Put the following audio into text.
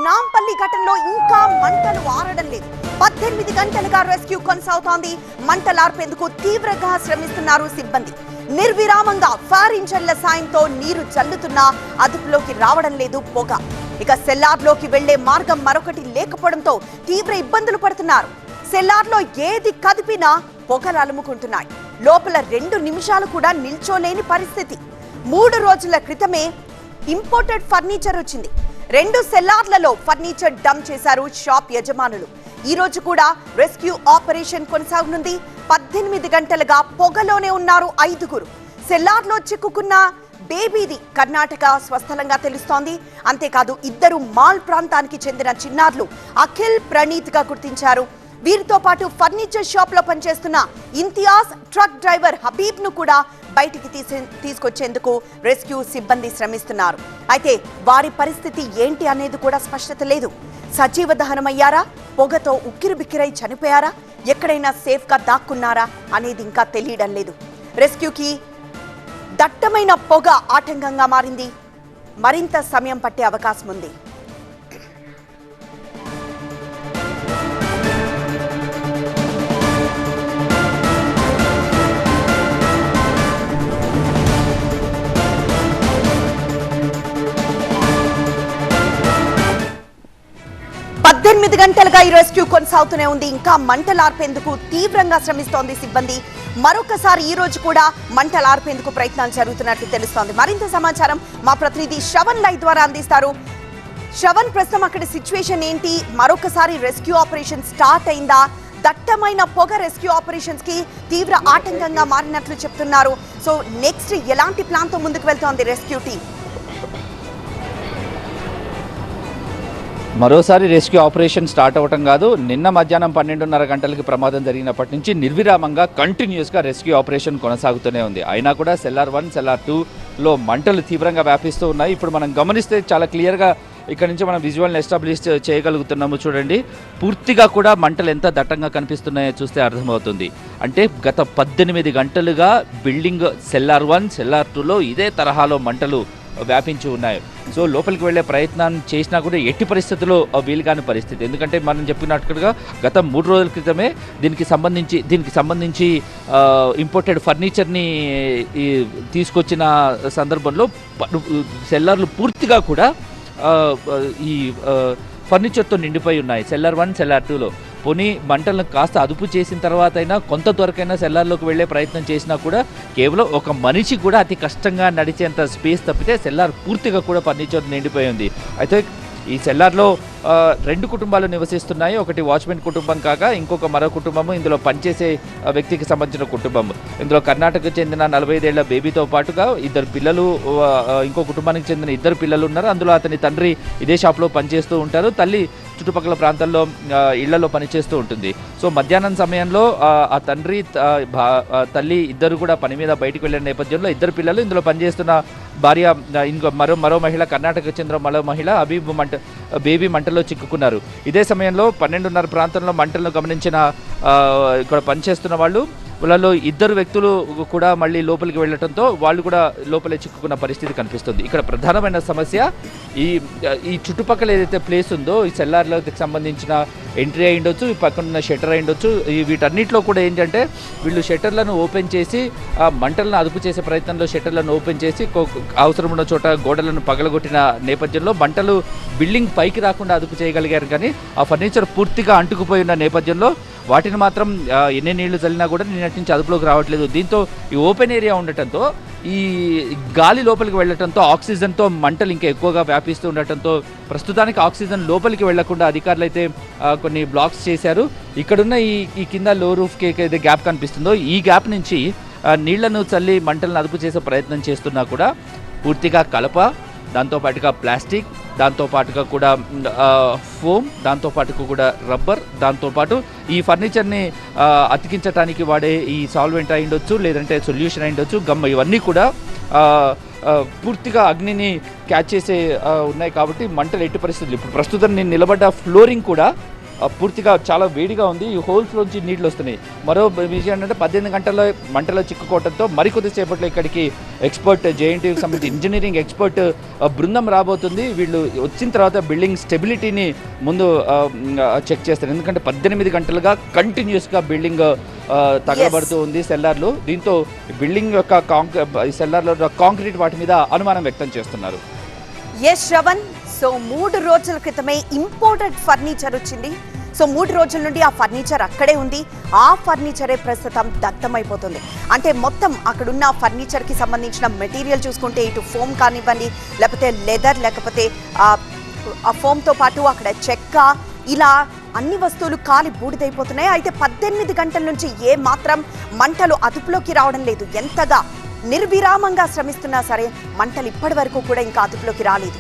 నాంపల్లి ఘటనలో ఇంకా మంటలు ఆరడం లేదు. 18 గంటలుగా రెస్క్యూ కొనసాగుతోంది. మంటలార్పేందుకు తీవ్రంగా శ్రమిస్తున్నారు సిబ్బంది. నిర్విరామంగా ఫైర్ ఇంజన్ల సాయంతో నీరు చల్లుతున్నా అదుపులోకి రావడం లేదు పొగ. ఇక సెల్లార్లోకి వెళ్లే మార్గం మరొకటి లేకపోవడంతో తీవ్ర ఇబ్బందులు పడుతున్నారు. సెల్లార్లో ఏది కదిపినా పొగలు అలుముకుంటున్నాయి. లోపల 2 నిమిషాలు కూడా నిల్చోలేని పరిస్థితి. 3 రోజుల క్రితమే ఇంపోర్టెడ్ ఫర్నిచర్ వచ్చింది. 2 సెల్లార్లలో ఫర్నిచర్ డంప్ చేశారు షాప్ యజమానులు. ఈ రోజు కూడా రెస్క్యూ ఆపరేషన్ కొనసాగనుంది. 18 గంటలుగా పొగలోనే ఉన్నారు 5గురు. సెల్లార్లో చిక్కుకున్న బేబీది కర్ణాటక స్వస్థలంగా తెలుస్తోంది. అంతేకాదు 2 మాల్ ప్రాంతానికి చెందిన చిన్నారులు అఖిల్, ప్రణీత్ గా గుర్తించారు. వీరితో పాటు ఫర్నిచర్ షాప్ లో పనిచేస్తున్న ఇంతియాజ్, ట్రక్ డ్రైవర్ హబీబ్ ను కూడా బయటికి తీసుకొచ్చేందుకు రెస్క్యూ సిబ్బంది శ్రమిస్తున్నారు. అయితే వారి పరిస్థితి ఏంటి అనేది కూడా స్పష్టత లేదు. సజీవ దహనమయ్యారా, పొగతో ఉక్కిరిబిక్కిరై చనిపోయారా, ఎక్కడైనా సేఫ్ గా దాక్కున్నారా అనేది ఇంకా తెలియడం లేదు. రెస్క్యూకి దట్టమైన పొగ ఆటంకంగా మారింది. మరింత సమయం పట్టే అవకాశం ఉంది. గంటలుగా ఈ రెస్క్యూ కొనసాగుతూనే ఉంది. ఇంకా మంటలార్పేందుకు తీవ్రంగా శ్రమిస్తోంది సిబ్బంది. మరొకసారి ఈ రోజు కూడా మంటలార్పేందుకు ప్రయత్నాలు జరుగుతున్నట్లు తెలుస్తోంది. మరింత సమాచారం మా ప్రతినిధి శ్రవణ్ లైవ్ ద్వారా అందిస్తారు. శ్రవణ్, ప్రస్తుతం అక్కడ సిచ్యువేషన్ ఏంటి? మరొకసారి రెస్క్యూ ఆపరేషన్ స్టార్ట్ అయిందా? దట్టమైన పొగ రెస్క్యూ ఆపరేషన్స్ కి తీవ్ర ఆటంకంగా మారినట్లు చెప్తున్నారు. సో నెక్స్ట్ ఎలాంటి ప్లాన్ తో ముందుకు వెళ్తోంది రెస్క్యూ టీం? మరోసారి రెస్క్యూ ఆపరేషన్ స్టార్ట్ అవ్వటం కాదు, నిన్న మధ్యాహ్నం 12:30 గంటలకి ప్రమాదం జరిగినప్పటి నుంచి నిర్విరామంగా కంటిన్యూస్గా రెస్క్యూ ఆపరేషన్ కొనసాగుతూనే ఉంది. అయినా కూడా సెల్లార్ 1, సెల్లార్ 2లో మంటలు తీవ్రంగా వ్యాపిస్తూ ఉన్నాయి. ఇప్పుడు మనం గమనిస్తే చాలా క్లియర్గా ఇక్కడ నుంచి మనం విజువల్ని ఎస్టాబ్లిష్ చేయగలుగుతున్నాము. చూడండి, పూర్తిగా కూడా మంటలు ఎంత దట్టంగా కనిపిస్తున్నాయో చూస్తే అర్థమవుతుంది. అంటే గత 18 గంటలుగా బిల్డింగ్ సెల్లార్ 1, సెల్లార్ 2లో ఇదే తరహాలో మంటలు వ్యాపించి ఉన్నాయి. సో లోపలికి వెళ్ళే ప్రయత్నం చేసినా కూడా ఎట్టి పరిస్థితుల్లో వీలుగాని పరిస్థితి. ఎందుకంటే మనం చెప్పినట్టుగా గత 3 రోజుల క్రితమే దీనికి సంబంధించి ఇంపోర్టెడ్ ఫర్నిచర్ని తీసుకొచ్చిన సందర్భంలో సెల్లార్లు పూర్తిగా కూడా ఈ ఫర్నిచర్తో నిండిపోయి ఉన్నాయి సెల్లార్ 1, సెల్లార్ 2లో. పోనీ మంటలను కాస్త అదుపు చేసిన తర్వాత అయినా కొంత త్వరకైనా సెల్లార్లోకి వెళ్ళే ప్రయత్నం చేసినా కూడా కేవలం ఒక మనిషి కూడా అతి కష్టంగా నడిచేంత స్పేస్ తప్పితే సెల్లార్ పూర్తిగా కూడా ఫర్నిచర్ నిండిపోయి ఉంది. అయితే ఈ సెల్లార్లో 2 కుటుంబాలు నివసిస్తున్నాయి. ఒకటి వాచ్మెన్ కుటుంబం కాగా మరో కుటుంబము ఇందులో పనిచేసే వ్యక్తికి సంబంధించిన కుటుంబం. ఇందులో కర్ణాటకకు చెందిన 45 ఏళ్ల బేబీతో పాటుగా 2 పిల్లలు, ఇంకో కుటుంబానికి చెందిన 2 పిల్లలు ఉన్నారు. అందులో అతని తండ్రి ఇదే షాప్లో పనిచేస్తూ ఉంటారు. తల్లి చుట్టుపక్కల ప్రాంతాల్లో ఇళ్లలో పనిచేస్తూ ఉంటుంది. సో మధ్యాహ్నం సమయంలో ఆ తండ్రి, తల్లి ఇద్దరు కూడా పని మీద బయటకు వెళ్ళిన నేపథ్యంలో 2 పిల్లలు, ఇందులో పనిచేస్తున్న భార్య, ఇంకో మరో మహిళ, కర్ణాటకకు చెందిన మరో మహిళ హబీబ్ బేబీ మంటల్లో చిక్కుకున్నారు. ఇదే సమయంలో 12:30 ప్రాంతంలో మంటలను గమనించిన ఇక్కడ పనిచేస్తున్న వాళ్ళలో 2 వ్యక్తులు కూడా మళ్ళీ లోపలికి వెళ్ళడంతో వాళ్ళు కూడా లోపలే చిక్కుకున్న పరిస్థితి కనిపిస్తుంది. ఇక్కడ ప్రధానమైన సమస్య ఈ చుట్టుపక్కల ఏదైతే ప్లేస్ ఉందో, ఈ సెల్లార్లకు సంబంధించిన ఎంట్రీ అయి ఉండొచ్చు, ఈ పక్కన షట్టర్ అయి ఉండొచ్చు. వీటన్నిటిలో కూడా ఏంటంటే వీళ్ళు షట్టర్లను ఓపెన్ చేసి మంటలను అదుపు చేసే ప్రయత్నంలో షట్టర్లను ఓపెన్ చేసి అవసరం ఉన్న చోట గోడలను పగలగొట్టిన నేపథ్యంలో మంటలు బిల్డింగ్ పైకి రాకుండా అదుపు చేయగలిగారు. కానీ ఆ ఫర్నిచర్ పూర్తిగా అంటుకుపోయి ఉన్న నేపథ్యంలో వాటిని మాత్రం ఎన్ని నీళ్లు చల్లినా కూడా నిన్నటి నుంచి అదుపులోకి రావట్లేదు. దీంతో ఈ ఓపెన్ ఏరియా ఉండటంతో, ఈ గాలి లోపలికి వెళ్ళటంతో, ఆక్సిజన్తో మంటలు ఇంకా ఎక్కువగా వ్యాపిస్తూ ఉండటంతో ప్రస్తుతానికి ఆక్సిజన్ లోపలికి వెళ్లకుండా అధికారులు అయితే కొన్ని బ్లాక్స్ చేశారు. ఇక్కడున్న ఈ కింద లో రూఫ్కి ఏదైతే గ్యాప్ కనిపిస్తుందో ఈ గ్యాప్ నుంచి నీళ్లను చల్లి మంటలను అదుపు చేసే ప్రయత్నం చేస్తున్నా కూడా పూర్తిగా కలప, దాంతోపాటుగా ప్లాస్టిక్, దాంతోపాటుగా కూడా ఫోమ్, దాంతోపాటుగా కూడా రబ్బర్, దాంతోపాటు ఈ ఫర్నిచర్ని అతికించడానికి వాడే ఈ సాల్వెంట్ అయి ఉండొచ్చు, లేదంటే సొల్యూషన్ అయి ఉండొచ్చు, గమ్, ఇవన్నీ కూడా పూర్తిగా అగ్నిని క్యాచ్ చేసే ఉన్నాయి. కాబట్టి మంటలు ఎట్టి పరిస్థితులు ఇప్పుడు ప్రస్తుతం నేను నిలబడ్డ ఫ్లోరింగ్ కూడా పూర్తిగా చాలా వేడిగా ఉంది. ఈ హోల్స్ లోంచి నీళ్లు వస్తున్నాయి. మరో విషయం ఏంటంటే 18 గంటల్లో మంటలో చిక్కుకోవడంతో మరికొద్దిసేపట్లో ఇక్కడికి ఎక్స్పర్ట్ జేఎన్టీయూకి సంబంధించి ఇంజనీరింగ్ ఎక్స్పర్ట్ బృందం రాబోతుంది. వీళ్ళు వచ్చిన తర్వాత బిల్డింగ్ స్టెబిలిటీని ముందు చెక్ చేస్తారు. ఎందుకంటే 18 గంటలుగా కంటిన్యూస్గా బిల్డింగ్ తగలబడుతూ ఉంది సెల్లార్లు. దీంతో బిల్డింగ్ యొక్క సెల్లార్లో కాంక్రీట్ వాటి మీద అనుమానం వ్యక్తం చేస్తున్నారు. ఎస్ శ్రవణ్, సో 3 రోజుల క్రితమే ఇంపోర్టెడ్ ఫర్నిచర్ వచ్చింది. సో 3 రోజుల నుండి ఆ ఫర్నిచర్ అక్కడే ఉంది. ఆ ఫర్నిచరే ప్రస్తుతం దగ్ధమైపోతుంది. అంటే మొత్తం అక్కడున్న ఫర్నిచర్కి సంబంధించిన మెటీరియల్ చూసుకుంటే ఇటు ఫోమ్ కానివ్వండి, లేకపోతే లెదర్, లేకపోతే ఆ ఫోమ్తో పాటు అక్కడ చెక్క, ఇలా అన్ని వస్తువులు కాలి బూడిదైపోతున్నాయి. అయితే 18 గంటల నుంచి ఏ మాత్రం మంటలు అదుపులోకి రావడం లేదు. ఎంతగా నిర్విరామంగా శ్రమిస్తున్నా సరే మంటలు ఇప్పటి వరకు కూడా ఇంకా అదుపులోకి రాలేదు.